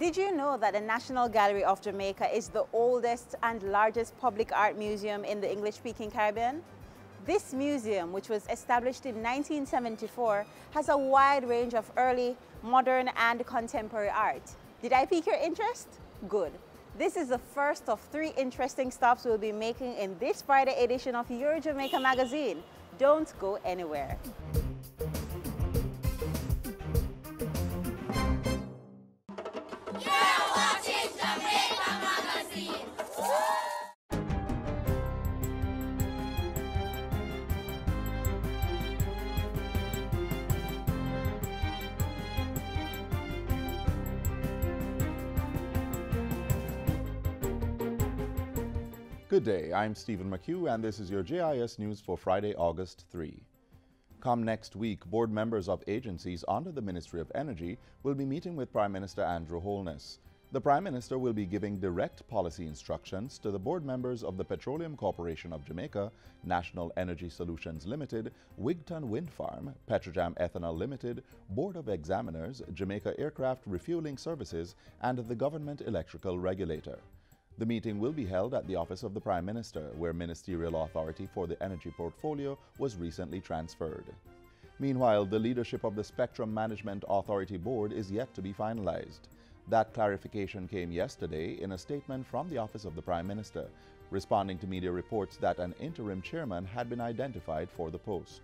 Did you know that the National Gallery of Jamaica is the oldest and largest public art museum in the English-speaking Caribbean? This museum, which was established in 1974, has a wide range of early, modern and contemporary art. Did I pique your interest? Good. This is the first of 3 interesting stops we'll be making in this Friday edition of your Jamaica Magazine. Don't go anywhere. Good day, I'm Stephen McHugh and this is your JIS News for Friday, August 3. Come next week, board members of agencies under the Ministry of Energy will be meeting with Prime Minister Andrew Holness. The Prime Minister will be giving direct policy instructions to the board members of the Petroleum Corporation of Jamaica, National Energy Solutions Limited, Wigton Wind Farm, Petrojam Ethanol Limited, Board of Examiners, Jamaica Aircraft Refueling Services, and the Government Electrical Regulator. The meeting will be held at the Office of the Prime Minister, where ministerial authority for the energy portfolio was recently transferred. Meanwhile, the leadership of the Spectrum Management Authority Board is yet to be finalized. That clarification came yesterday in a statement from the Office of the Prime Minister, responding to media reports that an interim chairman had been identified for the post.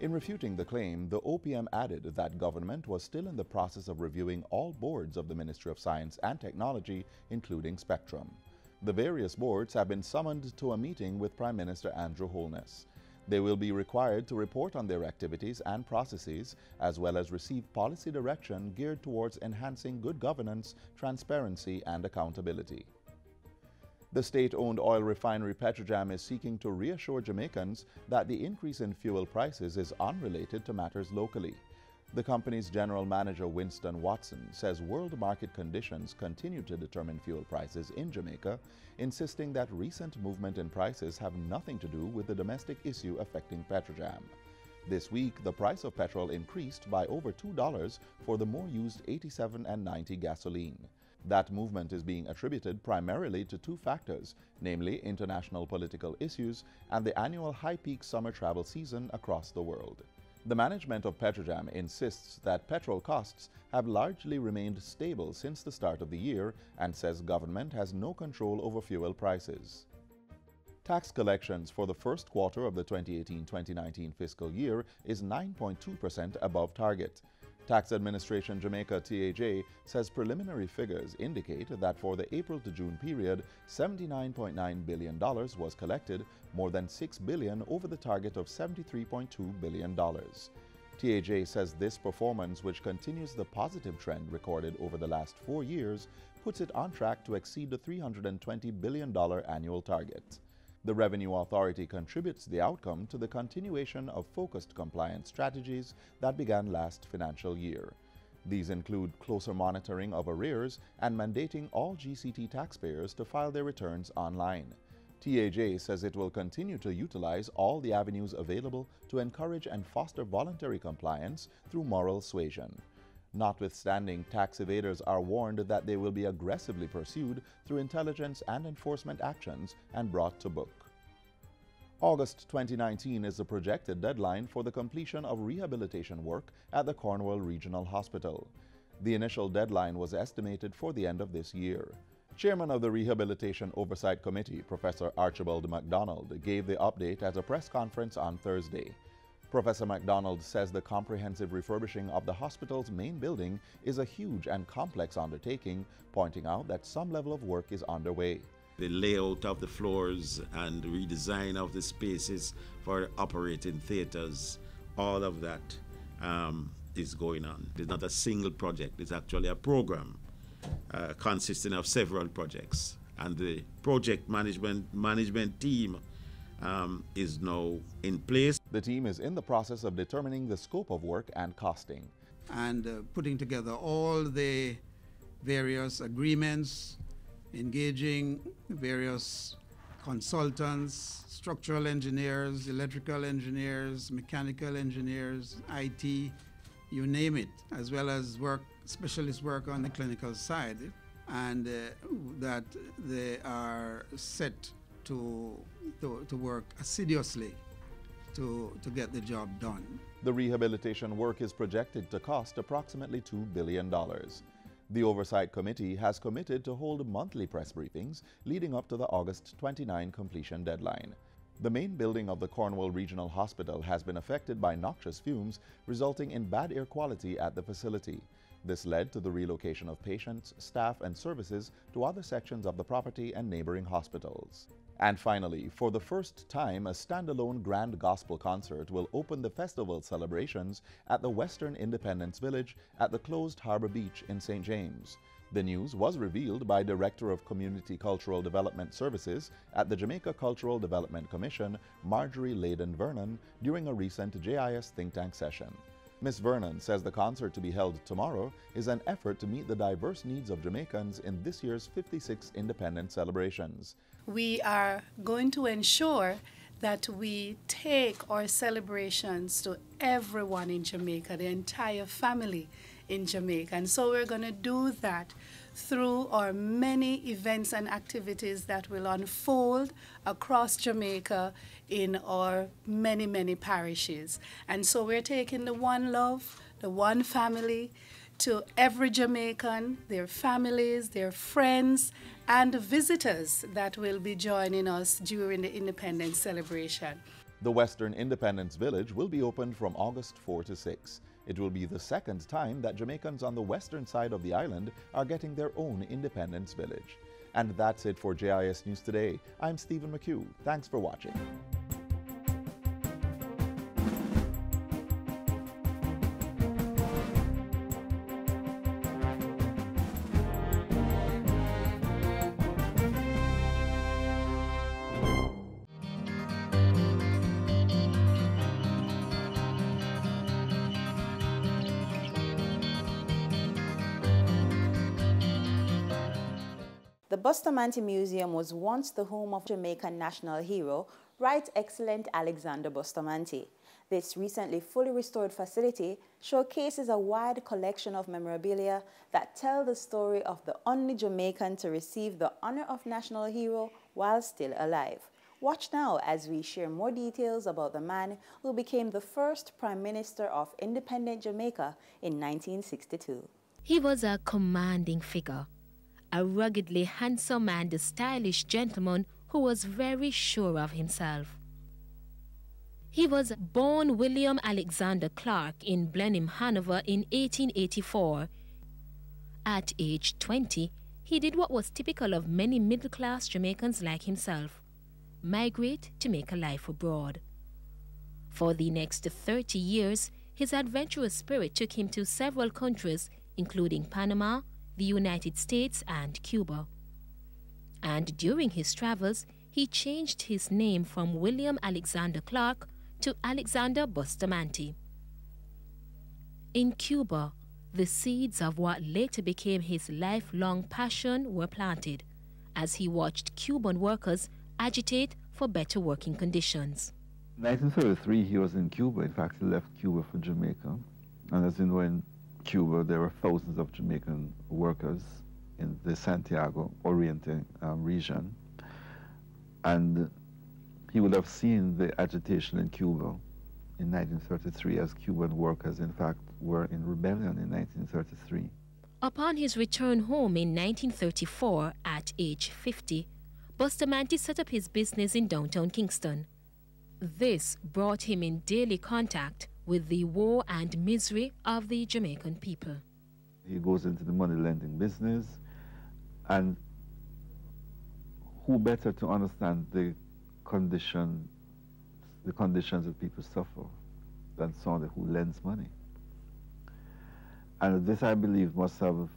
In refuting the claim, the OPM added that government was still in the process of reviewing all boards of the Ministry of Science and Technology, including Spectrum. The various boards have been summoned to a meeting with Prime Minister Andrew Holness. They will be required to report on their activities and processes, as well as receive policy direction geared towards enhancing good governance, transparency, and accountability. The state-owned oil refinery Petrojam is seeking to reassure Jamaicans that the increase in fuel prices is unrelated to matters locally. The company's general manager, Winston Watson, says world market conditions continue to determine fuel prices in Jamaica, insisting that recent movement in prices have nothing to do with the domestic issue affecting Petrojam. This week, the price of petrol increased by over $2 for the more used 87 and 90 gasoline. That movement is being attributed primarily to 2 factors, namely international political issues and the annual high-peak summer travel season across the world. The management of Petrojam insists that petrol costs have largely remained stable since the start of the year and says government has no control over fuel prices. Tax collections for the first quarter of the 2018-2019 fiscal year is 9.2% above target. Tax Administration Jamaica TAJ says preliminary figures indicate that for the April to June period, $79.9 billion was collected, more than $6 billion over the target of $73.2 billion. TAJ says this performance, which continues the positive trend recorded over the last 4 years, puts it on track to exceed the $320 billion annual target. The Revenue Authority contributes the outcome to the continuation of focused compliance strategies that began last financial year. These include closer monitoring of arrears and mandating all GCT taxpayers to file their returns online. TAJ says it will continue to utilize all the avenues available to encourage and foster voluntary compliance through moral suasion. Notwithstanding, tax evaders are warned that they will be aggressively pursued through intelligence and enforcement actions and brought to book. August 2019 is the projected deadline for the completion of rehabilitation work at the Caenwood Regional Hospital. The initial deadline was estimated for the end of this year. Chairman of the Rehabilitation Oversight Committee, Professor Archibald MacDonald, gave the update at a press conference on Thursday. Professor MacDonald says the comprehensive refurbishing of the hospital's main building is a huge and complex undertaking, pointing out that some level of work is underway. The layout of the floors and redesign of the spaces for operating theaters, all of that is going on. It's not a single project, it's actually a program consisting of several projects. And the project management team is now in place. The team is in the process of determining the scope of work and costing. And putting together all the various agreements, engaging various consultants, structural engineers, electrical engineers, mechanical engineers, IT, you name it, as well as specialist work on the clinical side, and that they are set to work assiduously to get the job done. The rehabilitation work is projected to cost approximately $2 billion. The Oversight Committee has committed to hold monthly press briefings leading up to the August 29 completion deadline. The main building of the Cornwall Regional Hospital has been affected by noxious fumes, resulting in bad air quality at the facility. This led to the relocation of patients, staff, and services to other sections of the property and neighboring hospitals. And finally, for the first time, a standalone grand gospel concert will open the festival celebrations at the Western Independence Village at the closed Harbour Beach in St. James. The news was revealed by Director of Community Cultural Development Services at the Jamaica Cultural Development Commission, Marjorie Layden-Vernon, during a recent JIS think tank session. Ms. Vernon says the concert to be held tomorrow is an effort to meet the diverse needs of Jamaicans in this year's 56 independence celebrations. We are going to ensure that we take our celebrations to everyone in Jamaica, the entire family in Jamaica. And so we're going to do that through our many events and activities that will unfold across Jamaica in our many, many parishes. And so we're taking the one love, the one family to every Jamaican, their families, their friends, and visitors that will be joining us during the Independence celebration. The Western Independence Village will be opened from August 4 to 6. It will be the second time that Jamaicans on the western side of the island are getting their own Independence Village. And that's it for JIS News Today. I'm Stephen McHugh. Thanks for watching. The Bustamante Museum was once the home of Jamaican national hero, Right Excellent Alexander Bustamante. This recently fully restored facility showcases a wide collection of memorabilia that tell the story of the only Jamaican to receive the honor of national hero while still alive. Watch now as we share more details about the man who became the first Prime Minister of independent Jamaica in 1962. He was a commanding figure, a ruggedly handsome and stylish gentleman who was very sure of himself. He was born William Alexander Clark in Blenheim, Hanover in 1884. At age 20, he did what was typical of many middle-class Jamaicans like himself: migrate to make a life abroad. For the next 30 years, his adventurous spirit took him to several countries, including Panama, the United States, and Cuba. And during his travels, he changed his name from William Alexander Clark to Alexander Bustamante. In Cuba, the seeds of what later became his lifelong passion were planted as he watched Cuban workers agitate for better working conditions. In 1933, he was in Cuba. In fact, he left Cuba for Jamaica. And as you know, in Cuba, there were thousands of Jamaican workers in the Santiago Oriente region. And he would have seen the agitation in Cuba in 1933, as Cuban workers, in fact, were in rebellion in 1933. Upon his return home in 1934, at age 50, Bustamante set up his business in downtown Kingston. This brought him in daily contact with the woe and misery of the Jamaican people. He goes into the money lending business, and who better to understand the conditions that people suffer than someone who lends money? And this, I believe, must have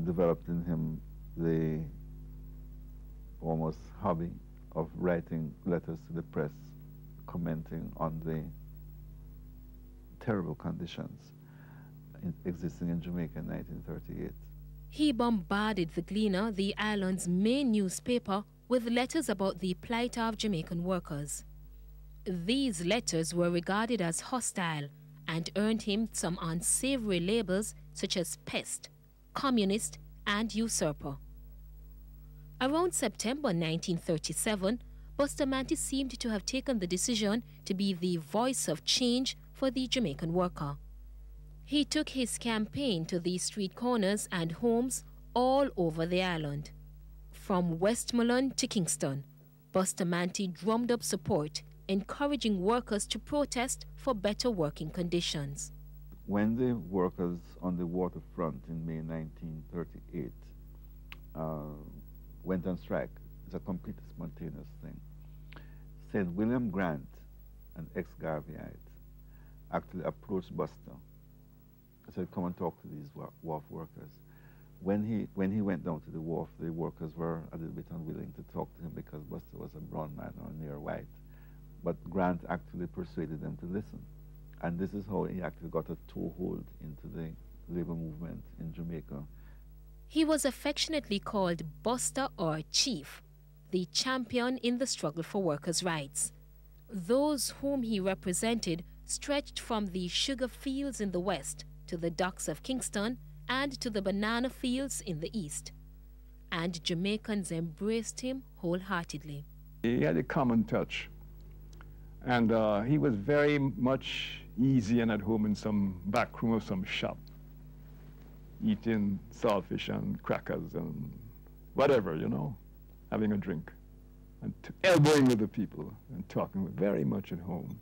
developed in him the almost hobby of writing letters to the press, commenting on the terrible conditions existing in Jamaica in 1938. He bombarded the Gleaner, the island's main newspaper, with letters about the plight of Jamaican workers. These letters were regarded as hostile and earned him some unsavory labels such as pest, communist, and usurper. Around September 1937, Bustamante seemed to have taken the decision to be the voice of change for the Jamaican worker. He took his campaign to the street corners and homes all over the island. From Westmoreland to Kingston, Bustamante drummed up support, encouraging workers to protest for better working conditions. When the workers on the waterfront in May 1938 went on strike, it's a completely spontaneous thing, said William Grant, an ex-Garveyite, actually approached Buster. I said, come and talk to these wharf workers. When he went down to the wharf, the workers were a little bit unwilling to talk to him because Buster was a brown man or near white. But Grant actually persuaded them to listen. And this is how he actually got a toehold into the labor movement in Jamaica. He was affectionately called Buster or Chief, the champion in the struggle for workers' rights. Those whom he represented stretched from the sugar fields in the west to the docks of Kingston and to the banana fields in the east. And Jamaicans embraced him wholeheartedly. He had a common touch. And he was very much easy and at home in some back room of some shop, eating saltfish and crackers and whatever, you know, having a drink and elbowing with the people and talking very much at home.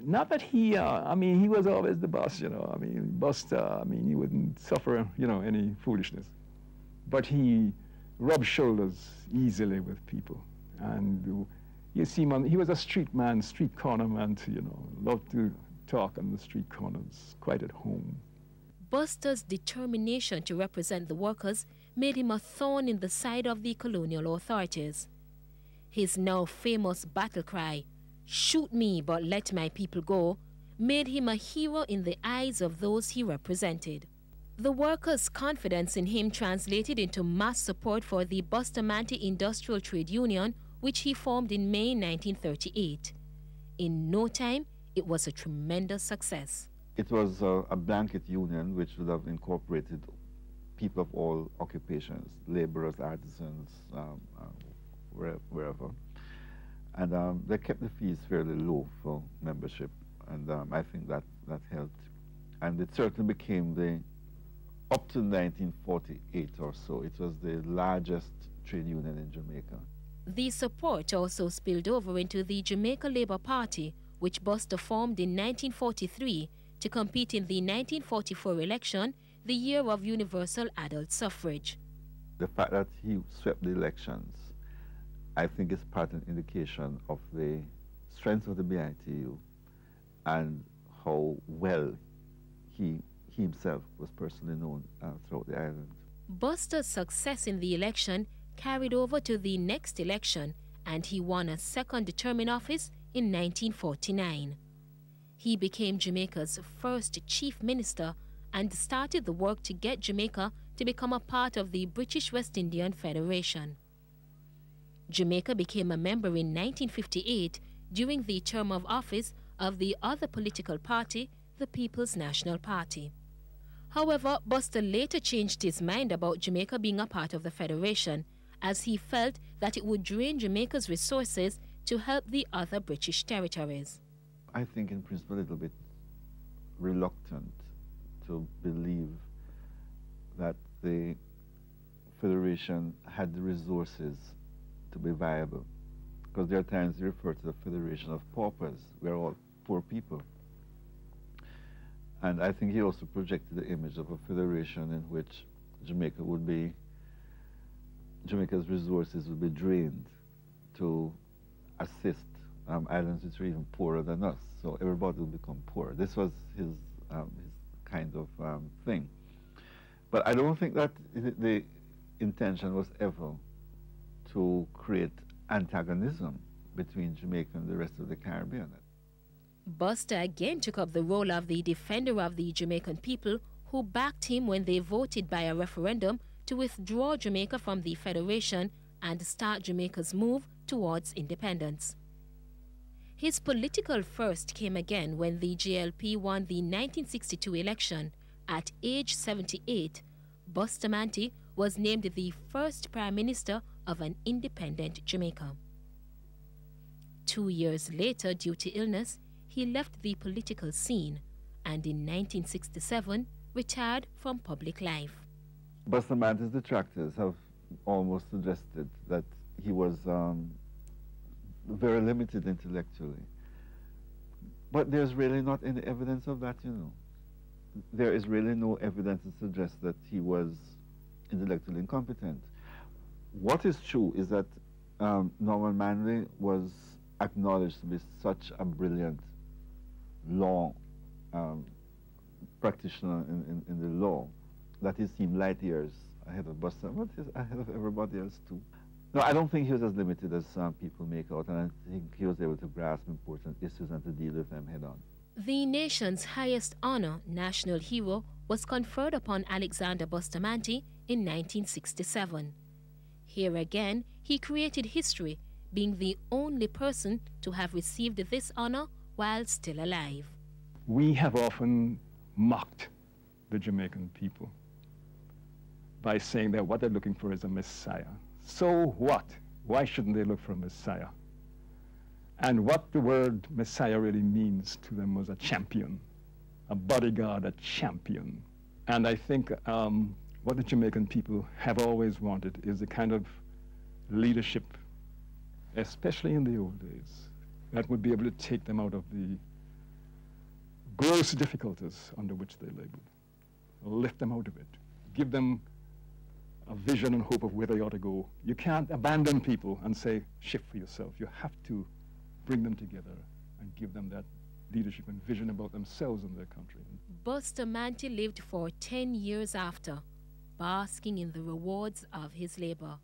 Not that he, I mean, he was always the boss, you know. I mean, Buster, I mean, he wouldn't suffer, you know, any foolishness. But he rubbed shoulders easily with people. And you see him he was a street man, street corner man, too, you know, loved to talk on the street corners, quite at home. Buster's determination to represent the workers made him a thorn in the side of the colonial authorities. His now famous battle cry, "Shoot me, but let my people go," made him a hero in the eyes of those he represented. The workers' confidence in him translated into mass support for the Bustamante Industrial Trade Union, which he formed in May 1938. In no time, it was a tremendous success. It was a blanket union which would have incorporated people of all occupations, laborers, artisans, wherever. And they kept the fees fairly low for membership, and I think that helped. And it certainly became up to 1948 or so, it was the largest trade union in Jamaica. The support also spilled over into the Jamaica Labour Party, which Buster formed in 1943 to compete in the 1944 election, the year of universal adult suffrage. The fact that he swept the elections, I think, is part of an indication of the strength of the BITU and how well he himself was personally known throughout the island. Buster's success in the election carried over to the next election, and he won a second term in office in 1949. He became Jamaica's first chief minister and started the work to get Jamaica to become a part of the British West Indian Federation. Jamaica became a member in 1958 during the term of office of the other political party, the People's National Party. However, Buster later changed his mind about Jamaica being a part of the Federation, as he felt that it would drain Jamaica's resources to help the other British territories. I think in principle a little bit reluctant to believe that the Federation had the resources to be viable, because there are times they refer to the Federation of Paupers. We're all poor people. And I think he also projected the image of a federation in which Jamaica's resources would be drained to assist islands which are even poorer than us. So everybody will become poor. This was his kind of thing. But I don't think that the intention was ever to create antagonism between Jamaica and the rest of the Caribbean. Buster again took up the role of the defender of the Jamaican people, who backed him when they voted by a referendum to withdraw Jamaica from the Federation and start Jamaica's move towards independence. His political first came again when the JLP won the 1962 election. At age 78, Bustamante was named the first Prime Minister of an independent Jamaica. 2 years later, due to illness, he left the political scene and in 1967 retired from public life. Bustamante's detractors have almost suggested that he was very limited intellectually. But there's really not any evidence of that, you know. There is really no evidence to suggest that he was intellectually incompetent. What is true is that Norman Manley was acknowledged to be such a brilliant law practitioner in the law that he seemed light years ahead of Bustamante, but he's ahead of everybody else too. No, I don't think he was as limited as some people make out, and I think he was able to grasp important issues and to deal with them head on. The nation's highest honor, National Hero, was conferred upon Alexander Bustamante in 1967. Here again, he created history, being the only person to have received this honor while still alive. We have often mocked the Jamaican people by saying that what they're looking for is a messiah. So what? Why shouldn't they look for a messiah? And what the word messiah really means to them was a champion, a bodyguard, a champion. And I think what the Jamaican people have always wanted is the kind of leadership, especially in the old days, that would be able to take them out of the gross difficulties under which they labored, lift them out of it, give them a vision and hope of where they ought to go. You can't abandon people and say, shift for yourself. You have to bring them together and give them that leadership and vision about themselves and their country. Bustamante lived for 10 years after, basking in the rewards of his labor.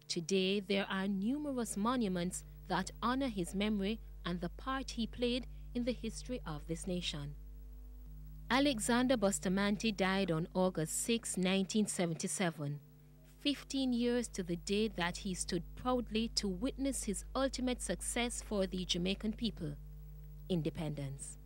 Today, there are numerous monuments that honor his memory and the part he played in the history of this nation. Alexander Bustamante died on August 6, 1977, 15 years to the day that he stood proudly to witness his ultimate success for the Jamaican people, independence.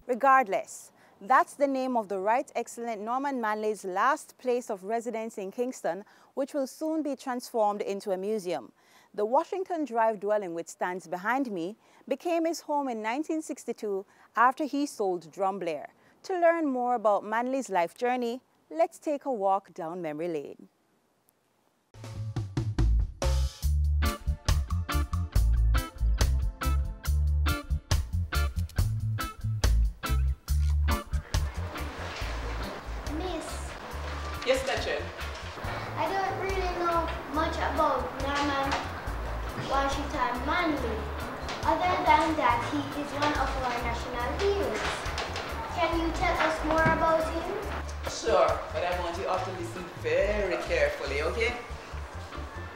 Regardless, that's the name of the Right Excellent Norman Manley's last place of residence in Kingston, which will soon be transformed into a museum. The Washington Drive dwelling, which stands behind me, became his home in 1962 after he sold Drumblair. To learn more about Manley's life journey, let's take a walk down memory lane. Yes, Betcha. I don't really know much about Norman Washington Manley, other than that he is one of our national heroes. Can you tell us more about him? Sure, but I want you all to listen very carefully, okay?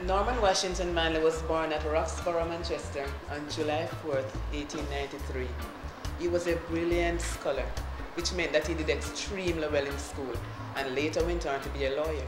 Norman Washington Manley was born at Roxborough, Manchester on July 4th, 1893. He was a brilliant scholar, which meant that he did extremely well in school and later went on to be a lawyer.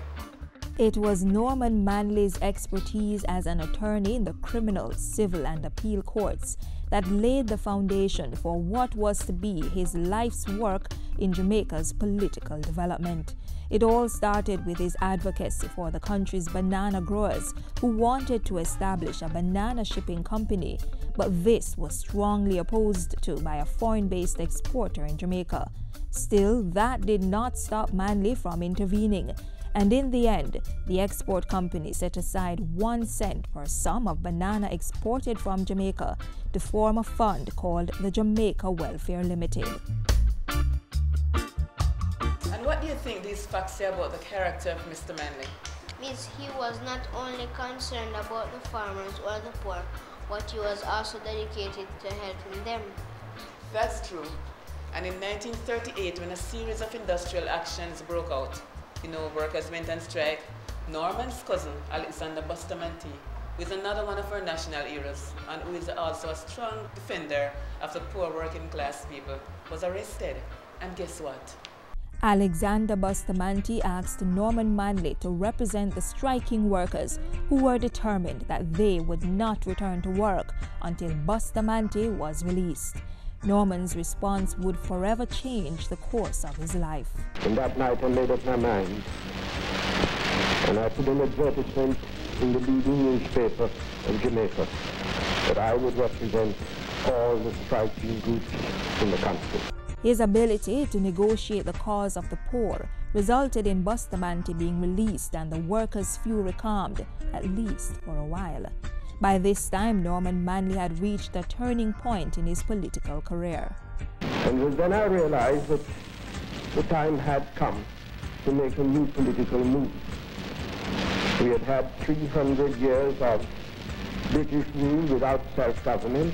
It was Norman Manley's expertise as an attorney in the criminal, civil, and appeal courts that laid the foundation for what was to be his life's work in Jamaica's political development. It all started with his advocacy for the country's banana growers who wanted to establish a banana shipping company, but this was strongly opposed to by a foreign-based exporter in Jamaica. Still, that did not stop Manley from intervening, and in the end, the export company set aside 1 cent per sum of banana exported from Jamaica to form a fund called the Jamaica Welfare Limited. And what do you think these facts say about the character of Mr. Manley? Miss, he was not only concerned about the farmers or the poor, but he was also dedicated to helping them. That's true. And in 1938, when a series of industrial actions broke out, workers went on strike, Norman's cousin, Alexander Bustamante, who is another one of our national heroes and who is also a strong defender of the poor working class people, was arrested. And guess what? Alexander Bustamante asked Norman Manley to represent the striking workers who were determined that they would not return to work until Bustamante was released. Norman's response would forever change the course of his life. And that night I made up my mind, and I put an advertisement in the leading newspaper of Jamaica that I would represent all the striking groups in the country. His ability to negotiate the cause of the poor resulted in Bustamante being released and the workers' fury calmed, at least for a while. By this time, Norman Manley had reached a turning point in his political career. And it was then I realized that the time had come to make a new political move. We had had 300 years of British rule without self-government,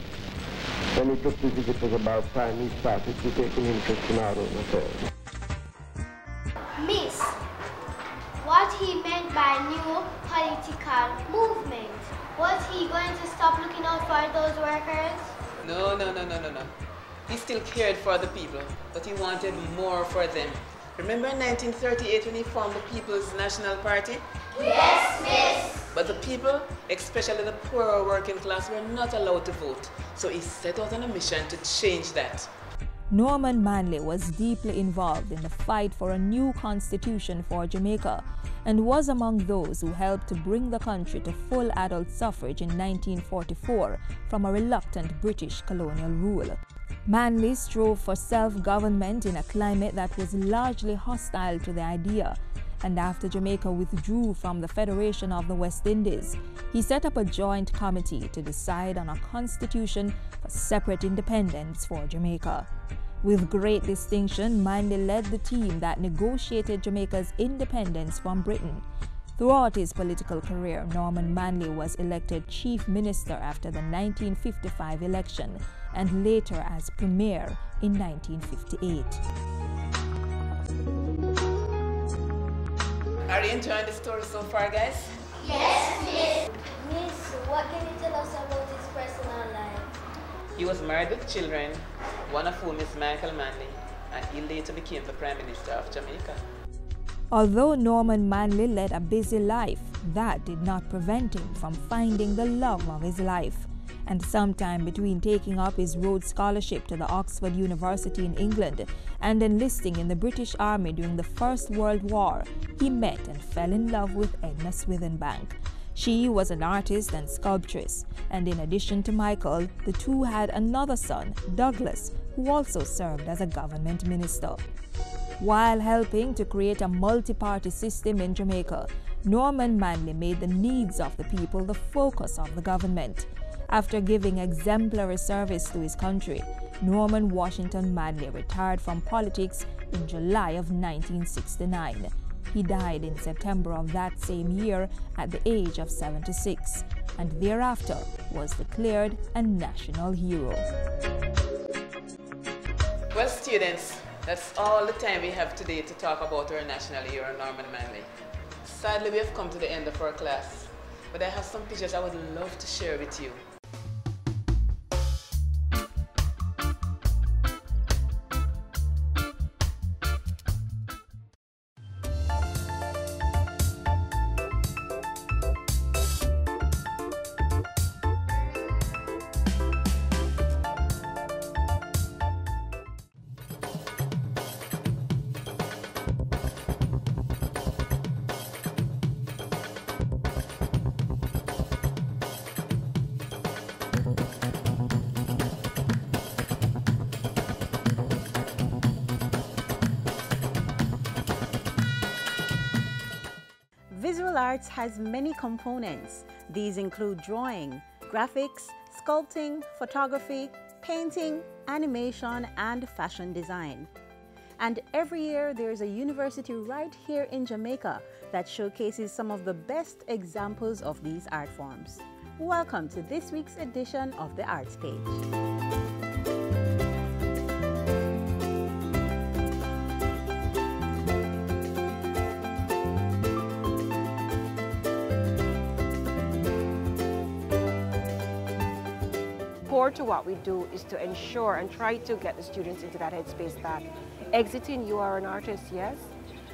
and it looked as if it was about time we started to take an interest in our own affairs. Miss, what he meant by new political movement? Was he going to stop looking out for those workers? No. He still cared for the people, but he wanted more for them. Remember in 1938 when he formed the People's National Party? Yes, miss. But the people, especially the poorer working class, were not allowed to vote. So he set out on a mission to change that. Norman Manley was deeply involved in the fight for a new constitution for Jamaica and was among those who helped to bring the country to full adult suffrage in 1944 from a reluctant British colonial rule. Manley strove for self-government in a climate that was largely hostile to the idea, and after Jamaica withdrew from the Federation of the West Indies, he set up a joint committee to decide on a constitution for separate independence for Jamaica. With great distinction, Manley led the team that negotiated Jamaica's independence from Britain. Throughout his political career, Norman Manley was elected Chief Minister after the 1955 election and later as Premier in 1958. Are you enjoying the story so far, guys? Yes, miss. Miss, what can you tell us about his personal life? He was married with children, one of whom is Michael Manley, and he later became the Prime Minister of Jamaica. Although Norman Manley led a busy life, that did not prevent him from finding the love of his life. And sometime between taking up his Rhodes Scholarship to the Oxford University in England and enlisting in the British Army during the First World War, he met and fell in love with Edna Swithenbank. She was an artist and sculptress, and in addition to Michael, the two had another son, Douglas, who also served as a government minister. While helping to create a multi-party system in Jamaica, Norman Manley made the needs of the people the focus of the government. After giving exemplary service to his country, Norman Washington Manley retired from politics in July of 1969. He died in September of that same year at the age of 76, and thereafter was declared a national hero. Well, students, that's all the time we have today to talk about our national hero, Norman Manley. Sadly, we have come to the end of our class, but I have some pictures I would love to share with you. Visual arts has many components. These include drawing, graphics, sculpting, photography, painting, animation, and fashion design. And every year there's a university right here in Jamaica that showcases some of the best examples of these art forms. Welcome to this week's edition of the Arts Page. core to what we do is to ensure and try to get the students into that headspace that exiting, you are an artist, yes,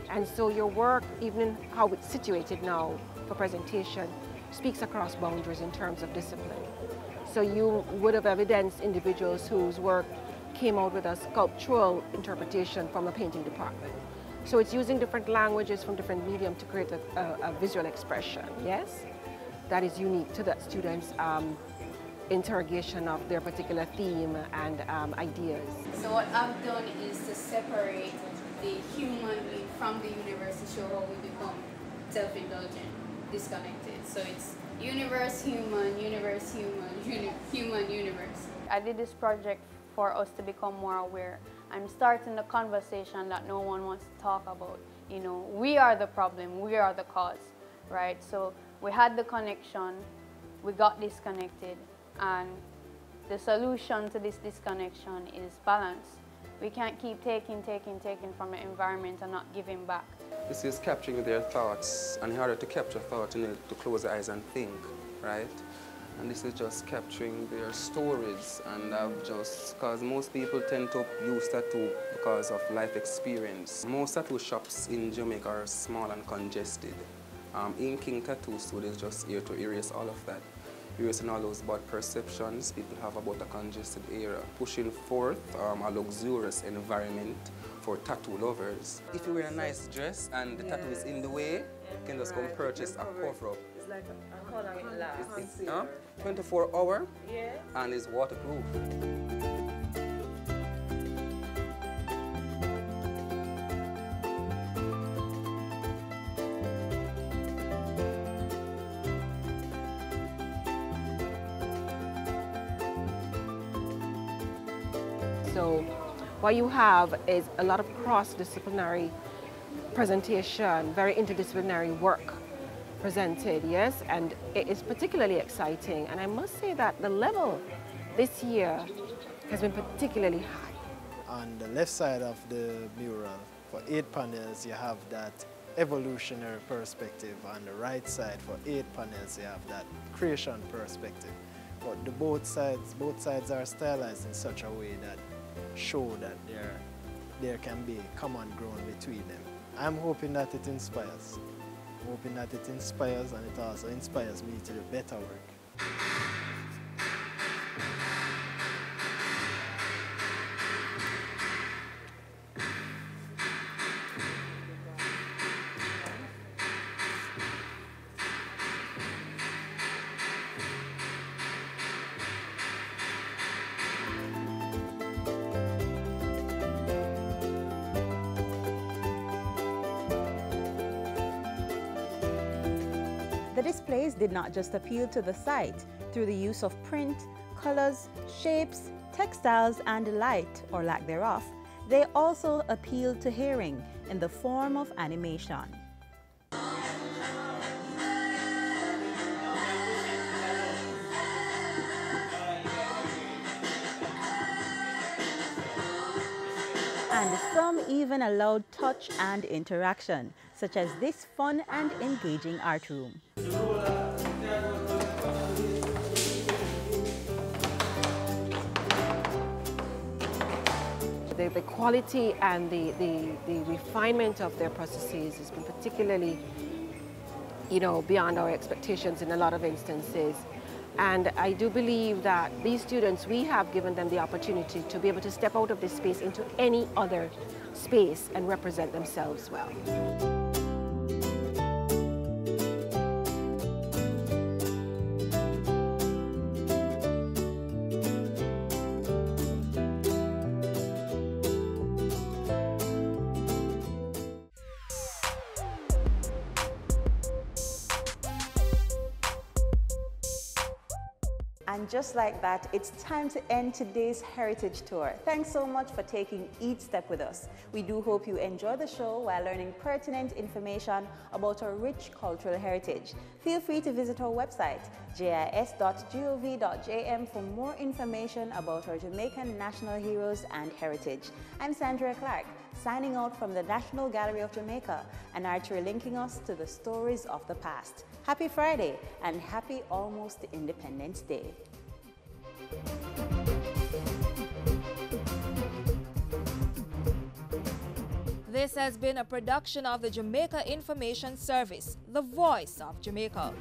and so your work, even how it's situated now for presentation, speaks across boundaries in terms of discipline. So you would have evidenced individuals whose work came out with a sculptural interpretation from a painting department. So it's using different languages from different medium to create a visual expression, yes? That is unique to that student's interrogation of their particular theme and ideas. So what I've done is to separate the human from the universe to show how we become self-indulgent, disconnected. So it's universe, human, universe, human, human, universe. I did this project for us to become more aware. I'm starting the conversation that no one wants to talk about. You know, we are the problem, we are the cause, right? So we had the connection, we got disconnected, and the solution to this disconnection is balance. We can't keep taking from the environment and not giving back. This is capturing their thoughts, and in order to capture thoughts, you need to close the eyes and think, right? And this is just capturing their stories, and because most people tend to use tattoo because of life experience. Most tattoo shops in Jamaica are small and congested. Inking tattoo studio is just here to erase all of that. Erasing all those bad perceptions people have about a congested area. Pushing forth a luxurious environment for tattoo lovers. If you wear a nice dress and the tattoo is in the way, you can just come purchase a cover-up. It's like how long it lasts? It's 24 hours and it's waterproof. So what you have is a lot of cross-disciplinary presentation, very interdisciplinary work presented, yes, and it is particularly exciting. And I must say that the level this year has been particularly high. On the left side of the mural, for 8 panels, you have that evolutionary perspective. On the right side, for 8 panels, you have that creation perspective. But both sides are stylized in such a way that show that there can be common ground between them. I'm hoping that it inspires. I'm hoping that it inspires, and it also inspires me to do better work. The displays did not just appeal to the sight through the use of print, colors, shapes, textiles, and light, or lack thereof. They also appealed to hearing in the form of animation. And some even allowed touch and interaction, such as this fun and engaging art room. The quality and the refinement of their processes has been particularly, beyond our expectations in a lot of instances. And I do believe that these students, we have given them the opportunity to be able to step out of this space into any other space and represent themselves well. And just like that, it's time to end today's Heritage Tour. Thanks so much for taking each step with us. We do hope you enjoy the show while learning pertinent information about our rich cultural heritage. Feel free to visit our website, jis.gov.jm, for more information about our Jamaican national heroes and heritage. I'm Sandra Clark, signing out from the National Gallery of Jamaica, an artery linking us to the stories of the past. Happy Friday and happy almost Independence Day. This has been a production of the Jamaica Information Service, the voice of Jamaica.